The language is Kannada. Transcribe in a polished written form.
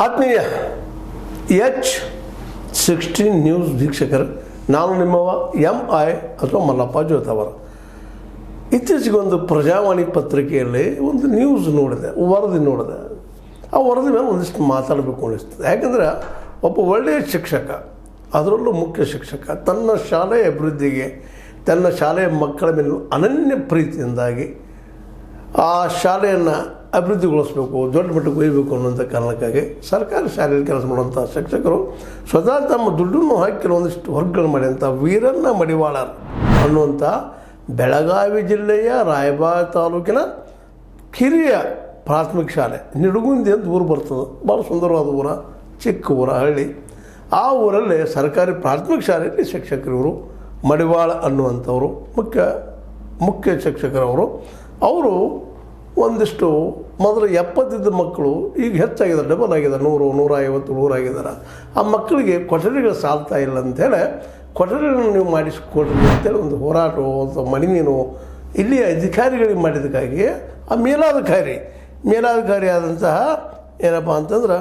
ಆತ್ಮೀಯ H16 ನ್ಯೂಸ್ ವೀಕ್ಷಕರು, ನಾನು ನಿಮ್ಮವ MI ಅಥವಾ ಮಲ್ಲಪ್ಪ ಜೋತವರ. ಇತ್ತೀಚೆಗೆ ಒಂದು ಪ್ರಜಾವಾಣಿ ಪತ್ರಿಕೆಯಲ್ಲಿ ಒಂದು ನ್ಯೂಸ್ ನೋಡಿದೆ, ವರದಿ ನೋಡಿದೆ. ಆ ವರದಿ ಮೇಲೆ ಒಂದಿಷ್ಟು ಮಾತಾಡಬೇಕು ಅನಿಸ್ತದೆ. ಯಾಕಂದರೆ ಒಬ್ಬ ಒಳ್ಳೆಯ ಶಿಕ್ಷಕ, ಅದರಲ್ಲೂ ಮುಖ್ಯ ಶಿಕ್ಷಕ, ತನ್ನ ಶಾಲೆಯ ಅಭಿವೃದ್ಧಿಗೆ, ತನ್ನ ಶಾಲೆಯ ಮಕ್ಕಳ ಮೇಲೆ ಅನನ್ಯ ಪ್ರೀತಿಯಿಂದಾಗಿ ಆ ಶಾಲೆಯನ್ನು ಅಭಿವೃದ್ಧಿಗೊಳಿಸಬೇಕು, ದೊಡ್ಡ ಮಟ್ಟಕ್ಕೆ ಒಯ್ಯಬೇಕು ಅನ್ನೋಂಥ ಕಾರಣಕ್ಕಾಗಿ ಸರ್ಕಾರಿ ಶಾಲೆಯಲ್ಲಿ ಕೆಲಸ ಮಾಡುವಂಥ ಶಿಕ್ಷಕರು ಸ್ವತಃ ತಮ್ಮ ದುಡ್ಡನ್ನು ಹಾಕಿ ಕೆಲವೊಂದಿಷ್ಟು ವರ್ಗಗಳು ಮಾಡಿದಂಥ ವೀರಣ್ಣ ಮಡಿವಾಳರ್ ಅನ್ನುವಂಥ ಬೆಳಗಾವಿ ಜಿಲ್ಲೆಯ ರಾಯಬಾಗ ತಾಲೂಕಿನ ಕಿರಿಯ ಪ್ರಾಥಮಿಕ ಶಾಲೆ ನಿಡಗುಂದಿ ಅಂತ ಊರು ಬರ್ತದೆ. ಭಾಳ ಸುಂದರವಾದ ಊರ, ಚಿಕ್ಕ ಊರ, ಹಳ್ಳಿ. ಆ ಊರಲ್ಲಿ ಸರ್ಕಾರಿ ಪ್ರಾಥಮಿಕ ಶಾಲೆಯಲ್ಲಿ ಶಿಕ್ಷಕರಿವರು ಮಡಿವಾಳ ಅನ್ನುವಂಥವರು ಮುಖ್ಯ ಶಿಕ್ಷಕರವರು. ಅವರು ಒಂದಿಷ್ಟು ಮೊದಲು 70 ಮಕ್ಕಳು ಈಗ ಹೆಚ್ಚಾಗಿದ್ದಾರೆ, ಡಬಲ್ ಆಗಿದ್ದಾರೆ, 100, 150, 100 ಆಗಿದ್ದಾರೆ. ಆ ಮಕ್ಕಳಿಗೆ ಕೊಠಡಿಗಳು ಸಾಲ್ತಾ ಇಲ್ಲ ಅಂಥೇಳಿ ಕೊಠಡಿಗಳನ್ನು ನೀವು ಮಾಡಿಸಿಕೊಡ್ರಿ ಅಂತೇಳಿ ಒಂದು ಹೋರಾಟ, ಒಂದು ಮನವಿಯನ್ನು ಇಲ್ಲಿಯ ಅಧಿಕಾರಿಗಳಿಗೆ ಮಾಡಿದ್ದಕ್ಕಾಗಿ ಆ ಮೇಲಾಧಿಕಾರಿ ಆದಂತಹ ಏನಪ್ಪ ಅಂತಂದ್ರೆ